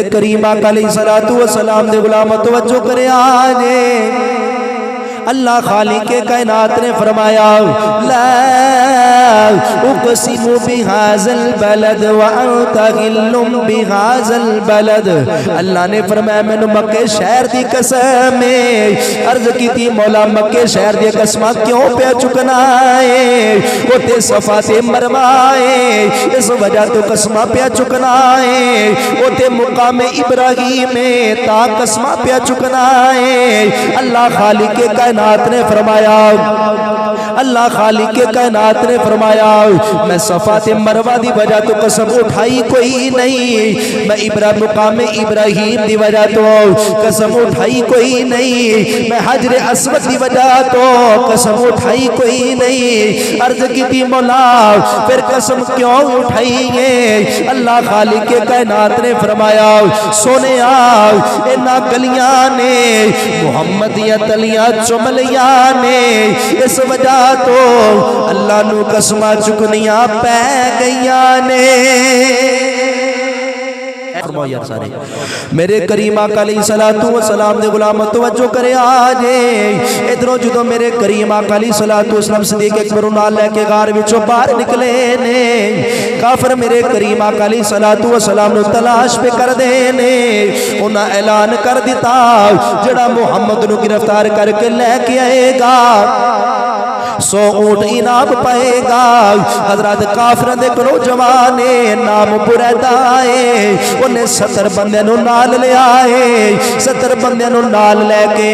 کریم آقا علیہ الصلوۃ والسلام دے غلام توجہ کرے آجے اللہ خالق کائنات نے فرمایا لا اقسم بهذا البلد وانت غل بهذا البلد اللہ نے فرمایا میں نے مکے شہر دی قسم عرض کی تھی مولا مکے شہر دی قسم کیوں پہ چکنا ہے وہ تے صفا تے مروا ہے اس وجہ تو قسم پہ چکنا ہے وہ تے مقام ابراہیم تا قسم پہ چکنا ہے اللہ خالق کائنات نے فرمایا اللہ خالق کائنات نے فرمایا میں صفا تے مروہ دی وجہ تو قسم اٹھائی کوئی نہیں میں مقام ابراہیم دی وجہ تو قسم اٹھائی کوئی نہیں میں حجر اسود دی وجہ تو قسم اٹھائی کوئی نہیں عرض کی تھی مولا پھر قسم کیوں اٹھائی ہے اللہ خالق کائنات نے فرمایا سونے اینا گلیاں نے محمد یا تلیاں چملیاں نے اس وجہ تو اللہ نو قسمہ چکنیاں پہ گئیاں نے فرماؤ یار سارے میرے کریم آقا علیہ الصلوۃ والسلام دے غلام توجہ کرے آجے ادھروں جدوں میرے کریم آقا علیہ الصلوۃ والسلام صدیق اکبر نال لے کے غار وچوں باہر نکلے نے کافر میرے کریم آقا علیہ الصلوۃ والسلام نو تلاش پہ کر دے نے انہاں اعلان کر دیتا جڑا محمد نو گرفتار کر کے لے کے آئے گا 100 اونٹ انعام پائے گا حضرات کافران دے نوجوان نام بریدہ ہے انہیں 70 بندے نو نال لے آئے 70 بندے نو نال لے کے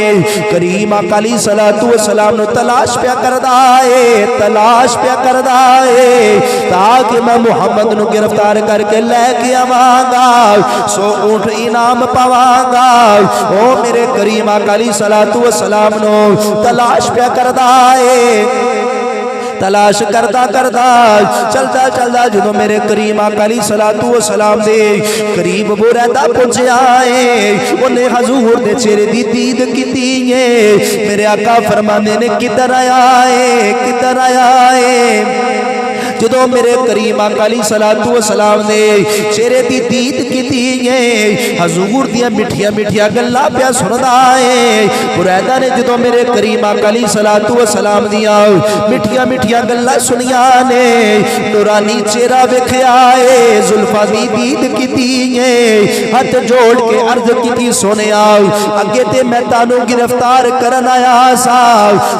کریم آقا علیہ الصلوۃ والسلام نو تلاش پیا کردا ہے تلاش پیا کردا ہے تاکہ میں محمد نو گرفتار کر کے لے کے آواں گا 100 اونٹ انعام پاواں گا او میرے کریم آقا علیہ الصلوۃ والسلام نو تلاش پیا کردا ہے تلاش کردا کردا چلدا چلدا جدوں میرے کریم آقا علیہ الصلوۃ والسلام دے قریب بریدہ پہنچیا ہے انہیں حضور دے چہرے دی دید کیتی ہے میرے آقا فرمانے نے کدھر آیا ہے کدھر آیا ہے جدوں میرے کریم آقا علیہ الصلوۃ والسلام نے چہرے دی دید کیتی ہے حضور دیاں مٹھیاں مٹھیاں گلاں پیا سندا ہے بریدہ نے جدوں میرے کریم آقا علیہ الصلوۃ والسلام دیاں مٹھیاں مٹھیاں گلاں سنیاں نے نورانی چہرہ ویکھیا ہے زلفاں دی دید کیتی ہے ہاتھ جوڑ کے عرض کیتی سونیا اگے تے میں تانوں گرفتار کرن آیا سا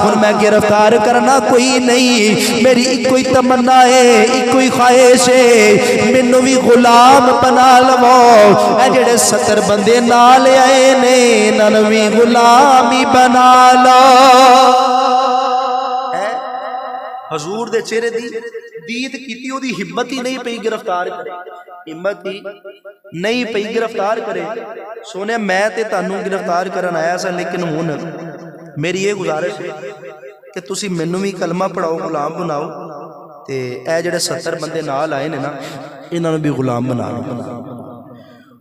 ہن میں گرفتار کرنا کوئی نہیں میری ایک کوئی تمنا ایک کوئی خواہش ہے مینوں بھی غلام بنا لو اے جڑے 70 بندے نال آئے نے انہاں بھی غلام ہی بنا لو حضور دے چہرے دی دید کیتی او دی ہمت ہی نہیں پئی گرفتار کرے ہمت ہی نہیں پئی گرفتار کرے سونے میں تے تانوں گرفتار کرن آیا سا لیکن ہن میری یہ گزارش ہے کہ تسی مینوں بھی کلمہ پڑھاؤ غلام بناؤ تے اے جڑے 70 بندے نال آئے نے نا انہاں نوں بھی غلام بنا لو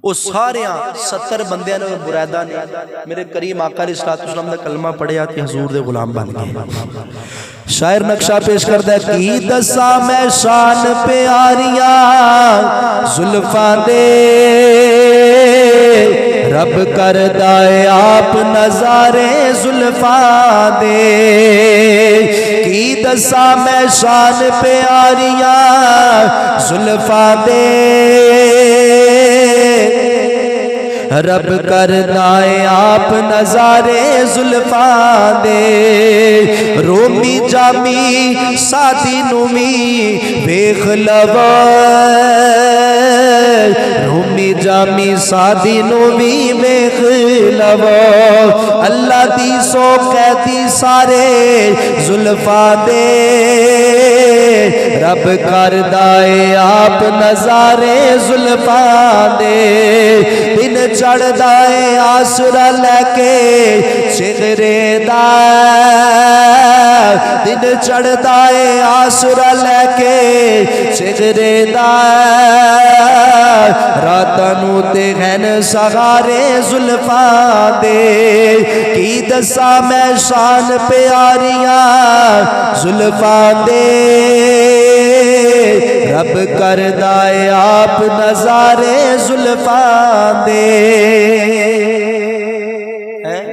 او سارے 70 بندیاں نے بریدہ نے میرے کریم آقا علیہ الصلوۃ والسلام دا کلمہ پڑھیا تے حضور دے غلام بن گئے شاعر نقشہ پیش کردا ہے کی دساں میں شان پیاریاں زلفاں دے رب کردا ہے آپ نظارے زلفاں دے کی دساں میں شان پیاریاں زلفاں دے رب کردا ہے آپ نظارے زلفاں دے رومی جامی سادی نومی ویکھ لو رومی جامی سادی نومی ویکھ لو اللہ دی سو قیدی سارے زلفاں دے رب کردا ہے آپ نظارے زلفاں دے دن چڑھدا ہے آسرا لے کے چہرے دا دن چڑھدا ہے آسرا لے کے چہرے دا راتاں نو تے ہیں سہارے زلفاں دے کی دساں میں شان پیاریاں زلفاں دے رب کردا ہے آپ نظارے زلفاں دے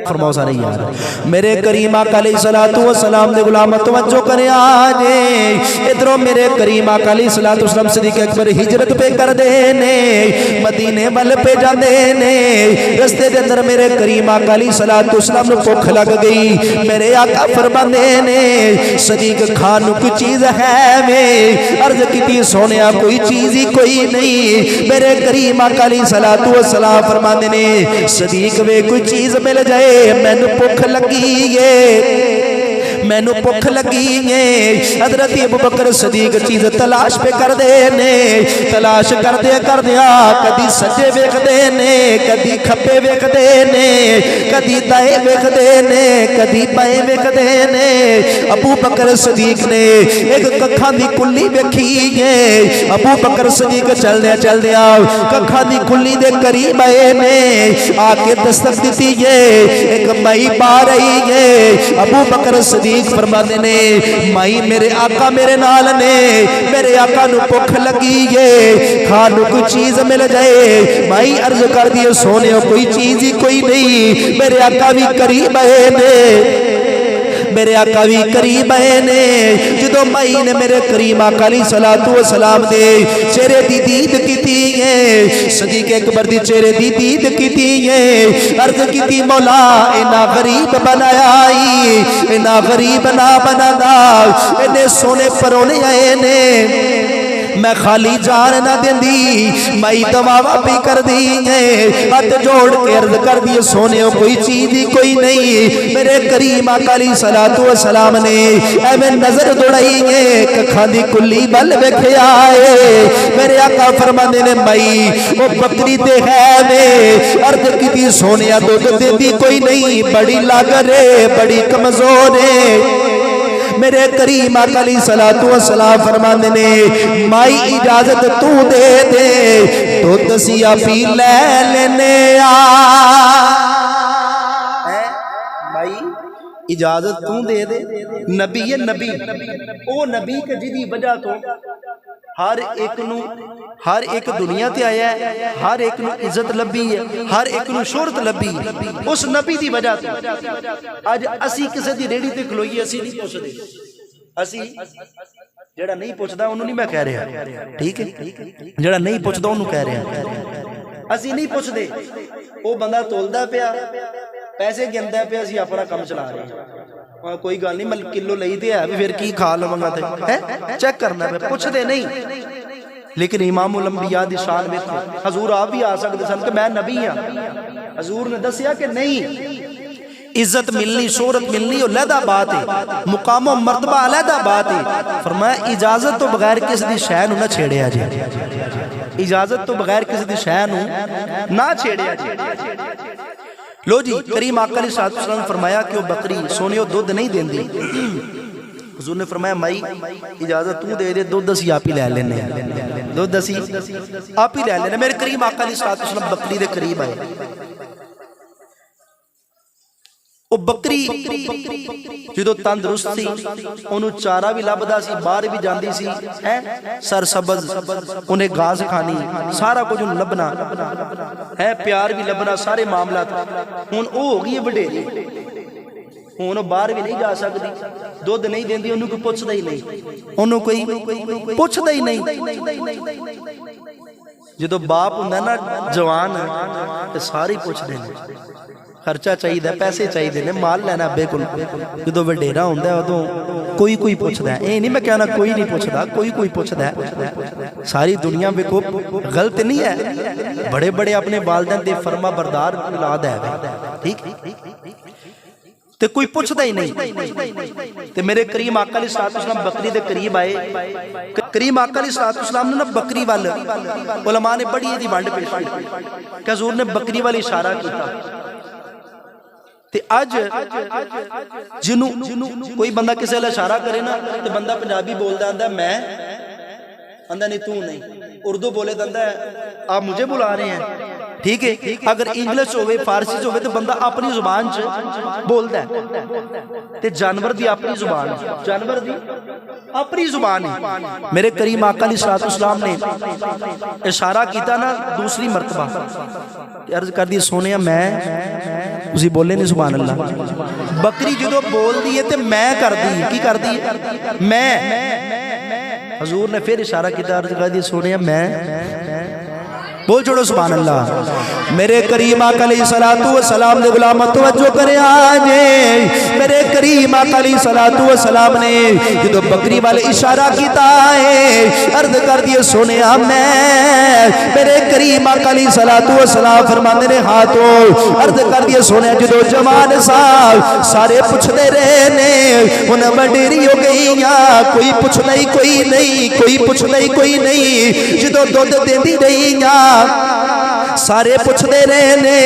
فرماؤ سارے یار میرے کریم آقا علیہ الصلوۃ والسلام دے غلام توجہ کرے آجے ادھروں میرے کریم آقا علیہ الصلوۃ والسلام صدیق اکبر ہجرت پہ کر دے نے مدینے ول پہ جاندے نے رستے دے اندر میرے کریم آقا علیہ الصلوۃ والسلام نو بھوک لگ گئی میرے آقا فرماندے نے صدیق کھان نو کوئی چیز ہے وے عرض کیتی سونیا کوئی چیز ہی کوئی نہیں میرے کریم آقا علیہ الصلوۃ والسلام فرماندے نے صدیق وے کوئی چیز مل جائے مینو بھوک لگی ہے مینو بھوک لگی ہے حضرت ابو بکر صدیق چیز تلاش پہ کر دے نے تلاش کر دیا کدی سجے ویکھ دے نے کدی کھبے ویکھ دے نے کدی دائیں ویکھ دے نے کدی بائیں ویکھ دے نے ابو بکر صدیق نے ایک ککھاں دی کلی ویکھی ہے ابو بکر صدیق چل دیا ککھاں دی کلی دے قریب آئے نے آ کے دستک دیتی ہے ایک مائی پا رہی ہے ابو بکر صدیق فرماتے نے مائی میرے آقا میرے نال نے میرے آقا نو بھوک لگی ہے کھانو کوئی چیز مل جائے مائی عرض کر دیے سونے کوئی چیز ہی کوئی نہیں میرے آقا بھی قریب آئے نے میرے آقا بھی قریب آئے نے جدو مائی نے میرے کریم آقا علیہ الصلوۃ والسلام دے چہرے دی دید کیتی ہے صدیق اکبر دی چہرے دی دید کیتی ہے عرض کیتی مولا اینا غریب بنایا اینا غریب نہ بنا دا اینے سونے پرونے آئے نے میں خالی جان نہ دیندی مائی دماغا بھی کر دی ہے ہاتھ جوڑ کے عرض کر دی سونے کوئی چیز ہی کوئی نہیں میرے کریم آقا علیہ الصلوۃ والسلام نے اے میں نظر دوڑائی ہے ککھاں دی کلی بل ویکھے آئے میرے آقا فرماندے نے مائی وہ بکری تے ہے میں عرض کیتی سونے دودھ دیندی کوئی نہیں بڑی لاغر ہے بڑی کمزور ہے میرے کریم آقا علیہ الصلوۃ والسلام فرماندے نے مائی اجازت تو دے دے تو دسیا پی لے لینے مائی اجازت تو دے دے نبی ہے نبی او نبی کے جدی وجہ تو ہر ایک دنیا تے آیا ہے ہر ایک نو عزت لبی ہے ہر ایک نو شہرت لبی ہے اس نبی دی وجہ تے اج اسی کسے دی ریڑھی تے کھلوئیے اسی نہیں پوچھدے اسی جڑا نہیں پوچھدا اونوں نہیں میں کہہ رہا ٹھیک ہے جڑا نہیں پوچھدا اونوں کہہ رہا اسی نہیں پوچھدے او بندہ تولدا پیا پیسے گندا پیا اسی اپنا کام چلا رہے ہیں کوئی گل نہیں مل کلو لئی تے ہے پھر کی کھا لواں تے چیک کرنا پہ پوچھدے نہیں لیکن امام الانبیاء دی شان ویکھو حضور آپ بھی آ سکتے سن کہ میں نبی ہاں حضور نے دسیا کہ نہیں عزت ملنی شہرت ملنی علیحدہ بات ہے مقام و مرتبہ علیحدہ بات ہے فرمایا اجازت تو بغیر کسی دی شے نو نہ چھیڑیا جائے اجازت تو بغیر کسی دی شے نو نہ چھیڑیا جائے لو جی کریم آقا علیہ السلام فرمایا کہ وہ بکری سونے دودھ نہیں دیندی حضور نے فرمایا مائی اجازت تو دے دے دودھ اسی آپ ہی لے لینے دودھ اسی آپ ہی لے لینے میرے کریم آقا علیہ السلام بکری دے قریب آئے وہ بکری جدو تندرست سی انہوں چارہ بھی لبدا سی باہر بھی جاندی سی سر سبز انہیں گھاس کھانی سارا کچھ انہوں لبنا ہے پیار بھی لبنا سارے معاملات ہون او ہوگی ہے بڑے ہون باہر بھی نہیں جا سکتی دودھ نہیں دیندی انہوں کوئی پوچھ دا ہی نہیں انہوں کوئی پوچھ دا ہی نہیں جدو باپ ہوندہ نا جوان ہے ساری پوچھ دینے خرچہ چاہیے دے پیسے چاہیے دے مال لینا بے کل جدو وڈیرا ہوندہ ہے تو کوئی پوچھدا ہے اے نہیں میں کہنا کوئی نہیں پوچھدا کوئی پوچھدا ہے ساری دنیا میں کو غلط نہیں ہے بڑے بڑے اپنے والدین دے فرما بردار اولاد ہے ٹھیک تے کوئی پوچھدا ہی نہیں تے میرے کریم آقا علیہ السلام بکری دے قریب آئے کریم آقا علیہ السلام نے بکری وال علماء نے بڑی دی بانڈ پیش کی کہ حضور نے بکری والی اشارہ کیتا تے آج جنوں کوئی بندہ کسے لے اشارہ کرے نا تے بندہ پنجابی بول دا اندہ میں اندہ نہیں تو نہیں اردو بولے دا اندہ آپ مجھے بلا رہے ہیں ٹھیک ہے اگر انگلش ہوئے فارسی ہوئے تو بندہ اپنی زبان چ بولتا ہے تے جانور دی اپنی زبان جانور دی اپنی زبان ہے میرے کریم آقا علیہ الصلوۃ والسلام نے اشارہ کیتا نا دوسری مرتبہ عرض کر دی سونے میں اسی بولے نہیں سبحان اللہ بکری جدو بول دی ہے تے میں کر دی کی کر دی میں حضور نے پھر اشارہ کیتا عرض کر دی سونے میں بول چھوڑو سبحان اللہ میرے کریم آقا علیہ السلام نے غلام توجہ کرے آجے میرے کریم آقا علیہ السلام نے جدو بکری والے اشارہ کیتا ہے عرض کر دیے سونے میں میرے کریم آقا علیہ السلام فرمانے نے ہاتھوں عرض کر دیے سونے جدو جوان صاحب سارے پوچھ دے رہے نے انہیں بڑیری ہو گئی کوئی پوچھ نہیں کوئی نہیں کوئی پوچھ نہیں کوئی نہیں جدو دودھ دے دی رہی سارے پوچھ دے رہے نے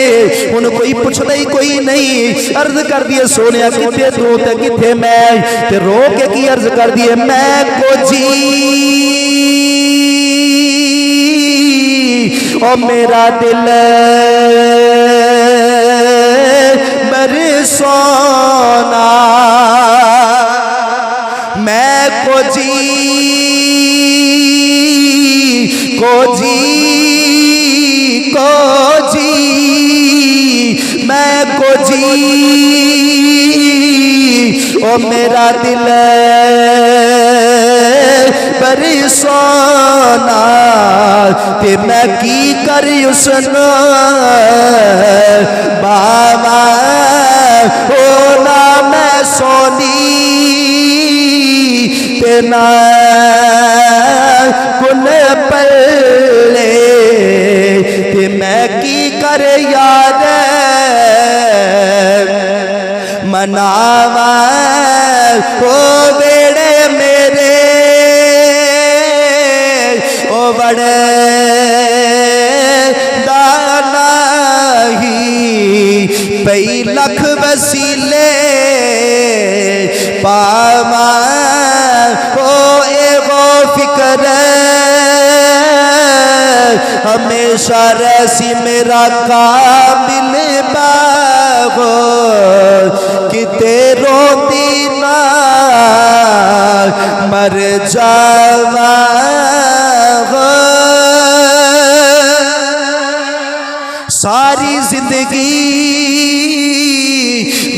ان کوئی پوچھ نہیں کوئی نہیں عرض کر دیے سونے کتے تو تے کتے میں تے رو کے کی عرض کر دیے میں کو جی او میرا دل برسونا میں کو جی میں کو جی او میرا دل برسونا تے میں کی کری اسنا بابا ہونا میں سونی تے نہ کن پلے تے میں کی کر یاد مناوا او بیڑے میرے او بڑے دانا ہی پئی لکھ وسیلے پاوا او اے وہ فکر ہمیشہ رسی میرا کامل باغو کتے روتی نہ مر جاوا ساری زندگی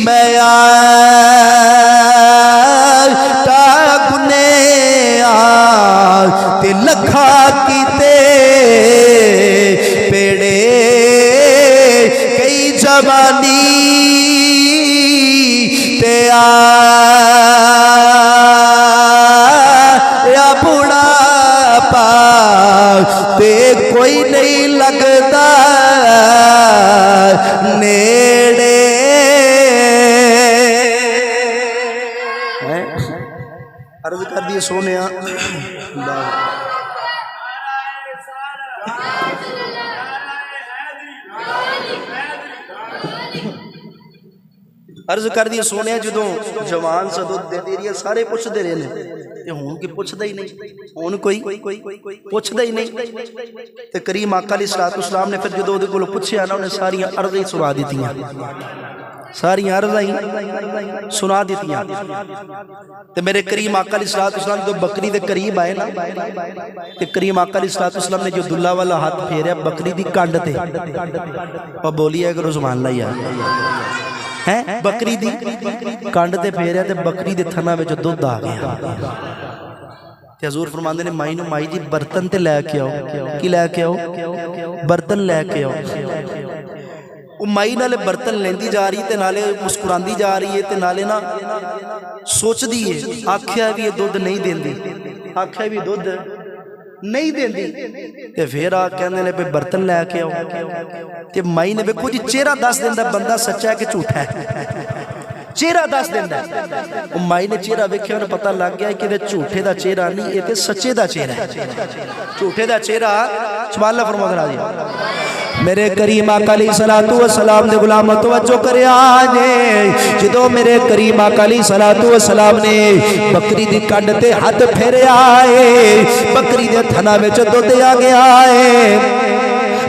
میں آتا گنے تے لکھا کیتے پیڑے کئی جوانی تے یا بڑھاپا تے کوئی نہیں لگتا نیڑے عرض کر دیے سونے عرض کر دی سونے جدوں جوان صدود دے رہی ہے سارے پوچھ دے رہے ہیں تے ہون کی پوچھ دے ہی نہیں ہون کوئی پوچھ دے ہی نہیں تے کریم آقا علیہ السلام نے پھر جدوں دے کو پوچھے آنا انہیں ساری عرضیں سنا دیتی ہیں ساری عرضیں سنا دیتی ہیں تے میرے کریم آقا علیہ السلام جو بکری دے قریب آئے نا تے کریم آقا علیہ السلام نے جو دلہ والا ہاتھ پھیریا بکری دی کانڈ تے اور بولی ہے کہ سبحان اللہ یار بکری دی کانڈ تے پھیریا تے بکری دے تھنا وچ دودھ آ گیا تے حضور فرماندے نے مائی نو مائی جی برتن تے لے کے آؤ کی لے کے آؤ برتن لے کے آؤ وہ مائی نالے برتن لیندی جا رہی تے نالے مسکراندی جا رہی ہے تے نالے نا سوچ دیئے آکھیا بھی یہ دودھ نہیں دیندی آکھیا بھی دودھ نہیں دیندی تے پھر کہنے نے پہ برتن لے کے آؤ تے مائی نے بیکھو جی چہرہ دس دیندہ بندہ سچا ہے کہ جھوٹا ہے چہرہ دس دیندہ ہے مائی نے چہرہ ویکھیا انہیں پتہ لگ گیا کہ یہ جھوٹے دا چہرہ نہیں یہ تے سچے دا چہرہ ہے جھوٹے دا چہرہ سبحان اللہ فرما دے راجی میرے کریم آقا علیہ السلام نے غلام توجہ کرے آجے جدو میرے کریم آقا علیہ السلام نے بکری دی کنڈ تے ہاتھ پھیرے آئے بکری دے تھنا میں دودھ آ گیا آئے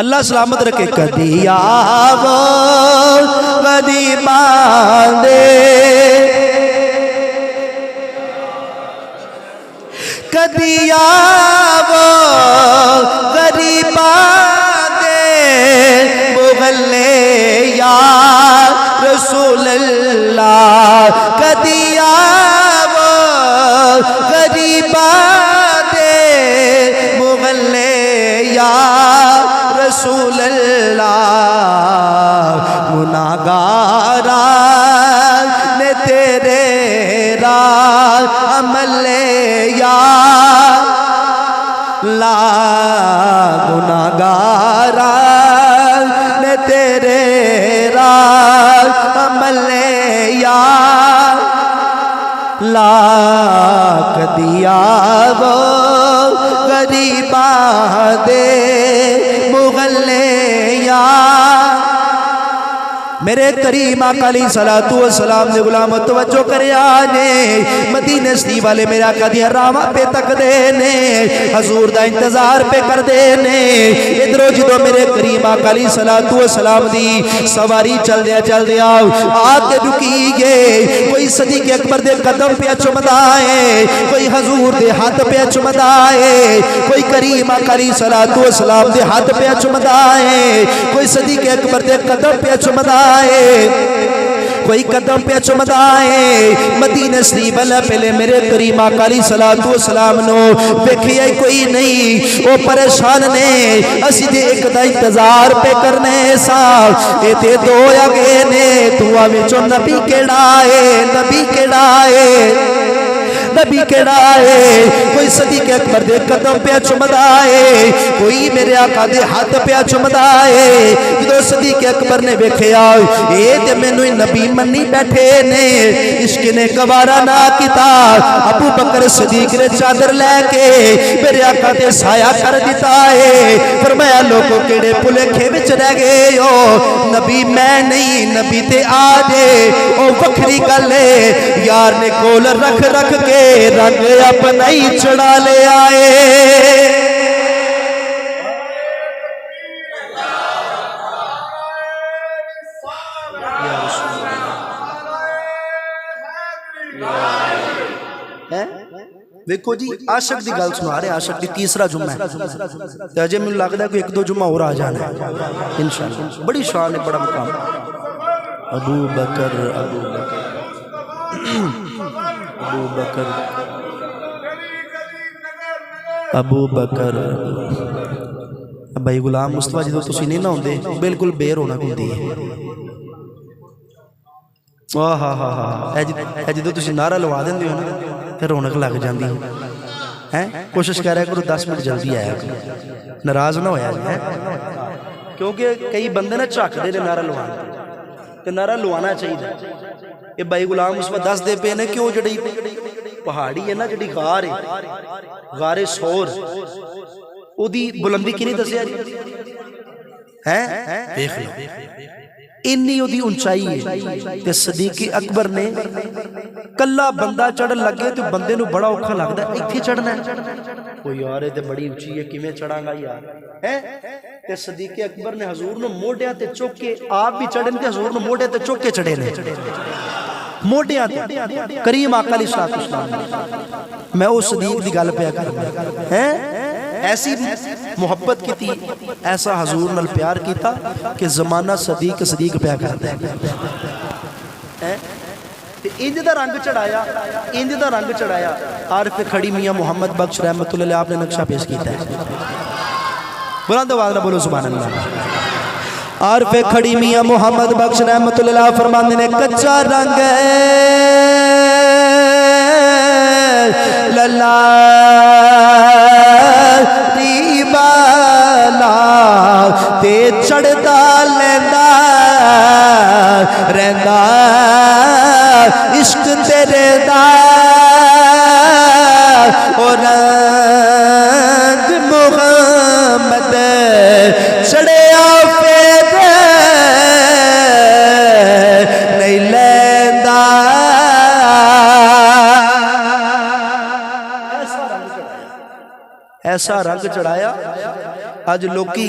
اللہ سلامت رکھے کدی آو کدی باندے کدی آو غریباں دے مغلے یا رسول اللہ کدی آو غریباں دے مغلے یا رسول اللہ گناہگاران نے تیرے راہ عمل یا لا گناہگاران نے تیرے راہ عمل یا لا کدی آو غریباں دے مغلے یا میرے کریم آقا علیہ السلام نے غلام توجہ کرے آنے مدینہ شریف والے میرے آقا دیا راما پہ تک دینے حضور دا انتظار پہ کر دینے ادھرو جدو میرے کریم آقا علیہ السلام دی سواری چل دیا آتے رکی گے کوئی صدیق اکبر دے قدم پہ چمدائے کوئی حضور دے ہاتھ پہ چمدائے کوئی کریم آقا علیہ السلام دے ہاتھ پہ چمدائے کوئی صدیق اکبر دے قدم پہ چمدائے کوئی قدم پہ چمدائے مدینہ شریف والا پہلے میرے کریم آقا علیہ السلام نو دیکھیا کوئی نہیں وہ پریشان نے اسی دے ایک دا انتظار پہ کرنے سا اے تے دو اگے نے تو وچوں نبی کیڑائے نبی کیڑائے کوئی صدیق اکبر دے قدم پہ چمدائے کوئی میرے آقا دے ہاتھ پہ چمدائے جدو صدیق اکبر نے بیکھیا اے تے مینوں نبی منی بیٹھے نے عشق نے گوارا نہ کیتا ابو بکر صدیق نے چادر لے کے میرے آقا تے سایہ کر دیتا ہے فرمایا لوگوں کیڑے بھلکھے وچ رہ گئے ہو نبی میں نہیں نبی تے آ جے او وکھری گل ہے یار نے کول رکھ کے رنگ اپنا ہی چڑھا لے آئے دیکھو جی عاشق دی گل سنا رہے عاشق دی تیسرا جمعہ ہے اجے میں لگتا ہے کوئی ایک دو جمعہ اور آ جانا ہے انشاءاللہ بڑی شان ہے بڑا مقام ابو بکر بھائی غلام مصطفیٰ جدو تسی نہیں نہ ہوندے بالکل بے رونق ہوندی ہے جدو تسی نعرہ لوا دیندے ہو نا پھر رونق لگ جاندی ہے کوشش کر رہا کرو 10 منٹ جلدی آیا ناراض نہ ہویا جی کیونکہ کئی بندے نہ چاک دے نعرہ لوانا تے نعرہ لوانا چاہیے یہ بھائی غلام مصطفیٰ دس دے پے نے کیوں جڑی پہاڑی ہے نا جڑی غار سور او دی بلندی کی نہیں دسیا جی دیکھ لو انی او دی اونچائی ہے تے صدیق اکبر نے کلا بندہ چڑھ لگے تو بندے نو بڑا اوکھا لگدا ہے ایتھے چڑھنا ہے او یار تے بڑی اونچی ہے کیویں چڑھاں گا یار تے صدیق اکبر نے حضور نو موڈیاں تے چوک کے آپ بھی چڑھن تے حضور نو موڈے تے چوک کے چڑھے نے موڈیاں تے کریم آقا علیہ السلام میں او صدیق دی گل پیا کر ایسی محبت کی تھی ایسا حضور نال پیار کیتا کہ زمانہ صدیق پیا کرتا ہے انج دا رنگ چڑھایا عارف کھڑی میاں محمد بخش رحمت اللہ آپ نے نقشہ پیش کیتا ہے بلند آواز نہ بولو سبحان اللہ عارف کھڑی میاں محمد بخش رحمت اللہ فرماندے نے کچا رنگ للا ریبالا تے چڑھتا لیندہ رہندہ عشق تیرے دا اور رنگ محمد چڑھے آفید نہیں لیندہ ایسا رنگ چڑھایا آج لوکی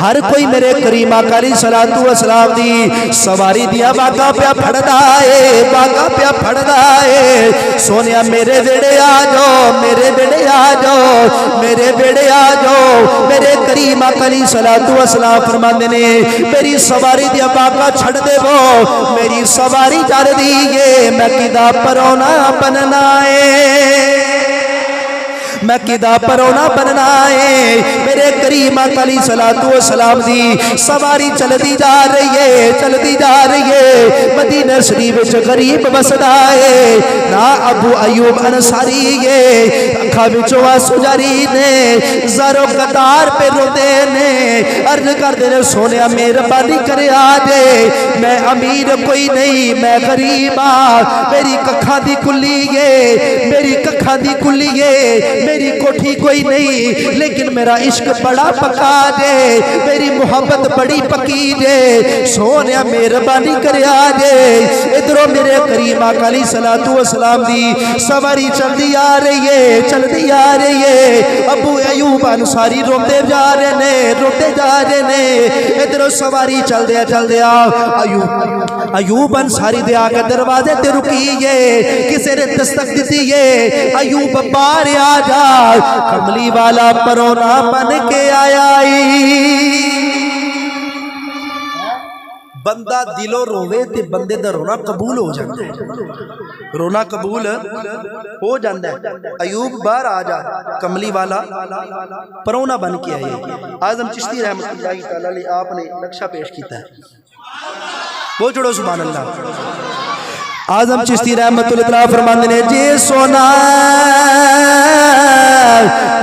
ہر کوئی میرے کریم آقا علیہ الصلوۃ والسلام دی سواری دیا باگا پیا پھڑدا ہے باگا پیا پھڑدا ہے سونیا میرے ویڑے آ جاؤ میرے ویڑے آ جاؤ میرے ویڑے آ جاؤ میرے کریم آقا علیہ الصلوۃ والسلام فرماندے نے میری سواری دیا باگا چھڑ دے وہ میری سواری چڑھ دیئے میں کدا پرونا بننا ہے میں کدا پرونا بننا ہے میرے کریم آقا علیہ الصلوۃ والسلام دی سواری چلدی جا رہی ہے چلدی جا رہی ہے مدینہ شریف وچ غریب بسدا ہے نا ابو ایوب انصاری ہے اکھاں وچوں آنسو جاری نے زارو قطار پہ روندے نے عرض کردے نے سونیا مہربانی کرے آ جے میں امیر کوئی نہیں میں غریب ہاں میری ککھاں دی کلی ہے میری ککھاں دی کلی ہے میری کوٹھی کوئی نہیں لیکن میرا عشق بڑا پکا جے میری محبت بڑی پکی جے سونیا مہربانی کرے آ جے ادھروں میرے کریم آقا علیہ الصلوۃ والسلام دی سواری چلدی آ رہی ہے چلدی آ رہی ہے ابو ایوب انصاری روندے جا رہے نے روندے جا رہے نے ادھروں سواری چلدے ایوب انصاری دے آ کے دروازے تے رکی ہے کسے نے دستک دیتی ہے ایوب باہر آ جا کملی والا پرونا بن کے آیا بندہ دلوں روے تے بندے دا رونا قبول ہو جاتا ہے رونا قبول ہو جاتا ہے ایوب باہر آ جا کملی والا پرونا بن کے آئے اعظم چشتی رحمت اللہ تعالی علیہ آپ نے نقشہ پیش کیتا ہے وہ جڑو سبحان اللہ اعظم چشتی رحمت اللہ تعالی فرماندے نے جے سونا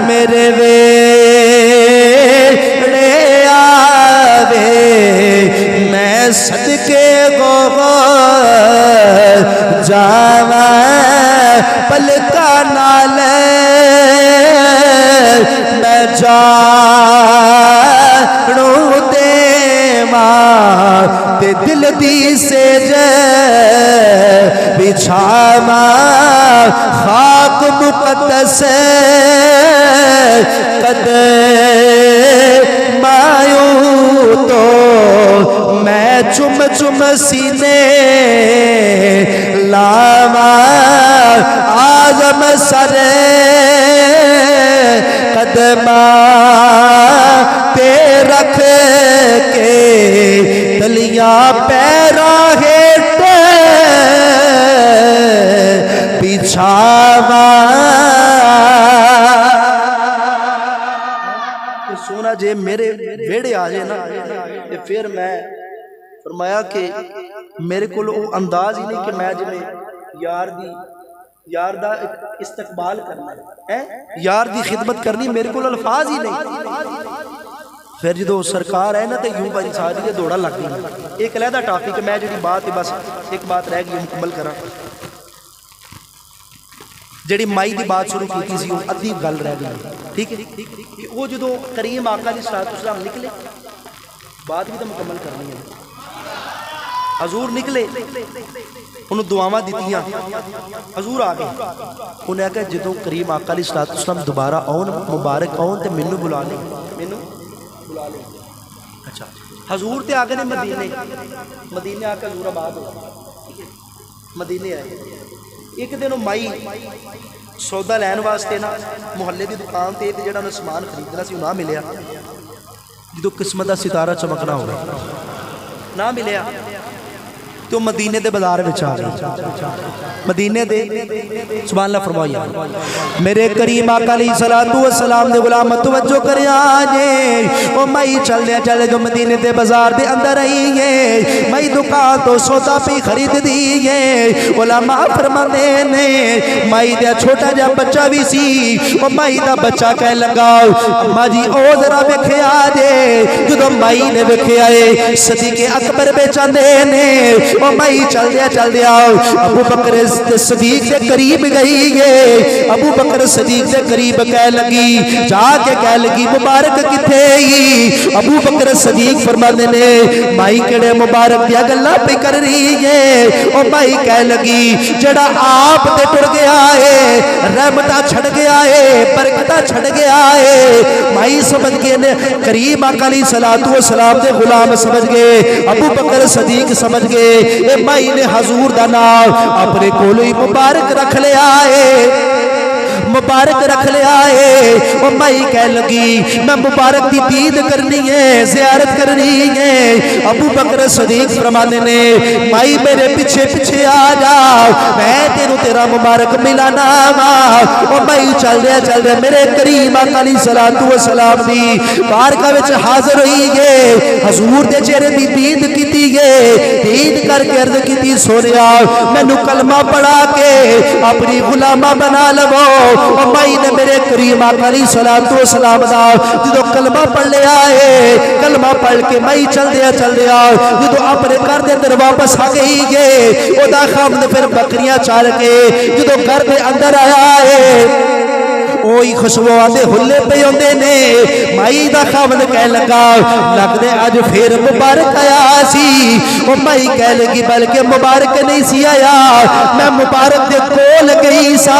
میرے ویڑے آوے میں صدقے کو جاوا پلکا نالے میں جانو دے ماں تے دل دی سے جے بچھاوا خاک مقدس مایوں تو میں چم چم سینے لاوا اعظم سر قدمہ تے رکھ کے تلیاں پیرا ہیٹ بچھاوا سونا جے میرے ویڑے آ جائے نا پھر میں فرمایا کہ میرے کو وہ انداز ہی نہیں کہ میں جی یار دا استقبال کرنا یار دی خدمت کرنی میرے کو الفاظ ہی نہیں پھر جدو سرکار ہے نا تو یوں بھائی ساری دوڑا لگ گئی ایک علیحدہ ٹاپک میں جڑی بات بس ایک بات رہ گئی مکمل کرا جڑی مائی دی بات شروع کی سی ادھی گل رہ گئی ٹھیک ہے کہ وہ جدو کریم آقا علیہ الصلوۃ والسلام نکلے بات بھی تو مکمل کرنی ہے حضور نکلے انہوں دعاواں دیتیاں حضور آ گئے انہیں کہا جدو کریم آقا علیہ الصلوۃ والسلام دوبارہ آؤن مبارک آؤن تے مینوں بلا لیں اچھا حضور تے آگے نے مدینے آ کے حضور آباد ہو مدینے آئے ایک دن مائی سودا لین واسطے نا محلے دی دکان تے جڑا انہوں سامان خریدنا سی نہ ملیا جدو قسمت دا ستارہ چمکنا ہو گیا نہ ملیا تو مدینے دے بازار وچ آ گئے مدینے دے سبحان اللہ فرمائیے میرے کریم آقا علیہ الصلوۃ والسلام دے غلام توجہ کرے آجے او مائی چل دے جو مدینے دے بازار دے اندر آئی ہے مائی دکان تو سودا پی خرید دی ہے علماء فرماندے نے مائی دا چھوٹا جا بچہ بھی سی او مائی دا بچہ کہہ لگا اما جی او ذرا ویکھیا جے جدوں مائی نے ویکھیا اے صدیق اکبر بیچاندے نے او مائی چل دیا ابو بکر صدیق دے قریب گئی ہے ابو بکر صدیق دے قریب کہہ لگی جا کے کہہ لگی مبارک کتھے ہی ابو بکر صدیق فرماندے نے مائی کڑے مبارک دیا گلا پہ کر رہی ہے او مائی کہہ لگی جڑا آپ تے ٹر گیا ہے رحمتہ چھڑ گیا ہے برکتہ چھڑ گیا ہے مائی سمجھ گئے نے کریم آقا علیہ السلام دے غلام سمجھ گئے ابو بکر صدیق سمجھ گئے اے مائی نے حضور دا نام اپنے کولوئی مبارک رکھ لیا ہے مبارک رکھ لیا ہے وہ مائی کہہ لگی میں مبارک دی دید کرنی ہے زیارت کرنی ہے ابو بکر صدیق فرمانے نے مائی میرے پیچھے پیچھے آ جاؤ میں تینوں تیرا مبارک ملانا وہ مائی چل رہے میرے کریم آقا علیہ السلام دی بارگاہ وچ حاضر ہوئی گے حضور دے چہرے دی دید کیتی گے دید کر کے عرض کیتی سونیا مینوں کلمہ پڑھا کے اپنی غلامہ بنا لو مائی نے میرے کریم آقا علیہ السلام دا جدو کلمہ پڑھ لیا ہے کلمہ پڑھ کے مائی چل دیا جدو اپنے گھر دے اندر واپس آ گئی گے او دا خامد پھر بکریاں چار کے جدو گھر دے اندر آیا ہے اوہی خوشبو آدھے ہلے پہ ہوندے نے مائی دا خامد کہہ لگا لگ دے آج پھر مبارک آیا سی وہ مائی کہہ لگی بلکہ مبارک نہیں سی آیا میں مبارک دے کول گئی سا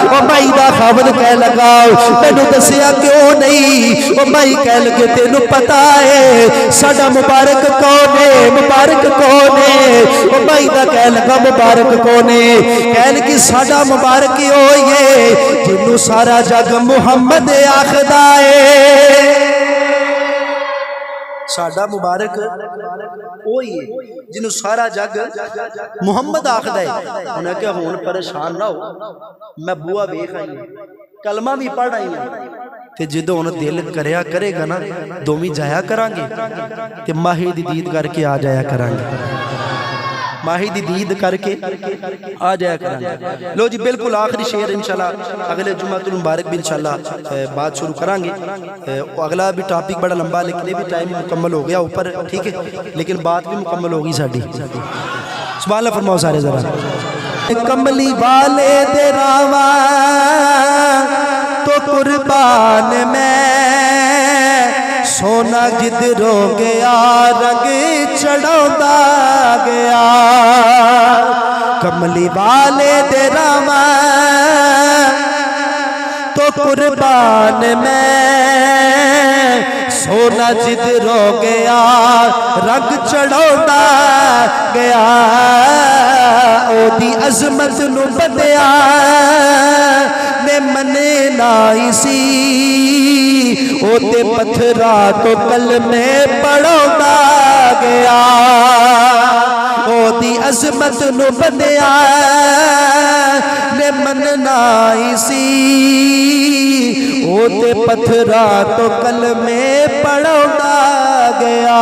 وہ مائی دا خامد کہہ لگا میں نو دسیا کیوں نہیں وہ مائی کہہ لگے تینو پتا ہے ساڑا مبارک کونے وہ مائی دا کہہ لگا مبارک کونے کہہ لگی ساڑا مبارک ہی ہوئیے جنو سارا جگ محمد آخدا ہے ساڑا مبارک وہی ہے جنہوں سارا جگ محمد آخدا ہے انہیں کہ ہون پریشان نہ ہو میں بوا بیخ آئی ہوں کلمہ بھی پڑھ آئی ہوں تے جدو انہیں دل کرے گا نا دومی جایا کرانگے تے ماہی دی دید کر کے آ جایا کرانگے ماہی دی دید کر کے آ جایا کرانگے لو جی بالکل آخری شعر انشاءاللہ اگلے جمعہ المبارک بھی انشاءاللہ بات شروع کرانگے اگلا بھی ٹاپک بڑا لمبا لیکن بھی ٹائم مکمل ہو گیا اوپر ٹھیک ہے لیکن بات بھی مکمل ہوگی ساڑی سبحان اللہ فرماؤ سارے ذرا کملی والے دے راواں تو قربان میں سونا جدرو گیا رنگ چڑھوندا گیا کملی والے دے راواں تو قربان میں سونا جدرو گیا رنگ چڑھوندا گیا او دی عظمت نو بندیا نے منے لائی سی او تے پتھرا تو کلمے پڑھوندا گیا او دی عظمت نو بندیا نے من لائی سی او تے پتھرا تو کلمے پڑھوندا گیا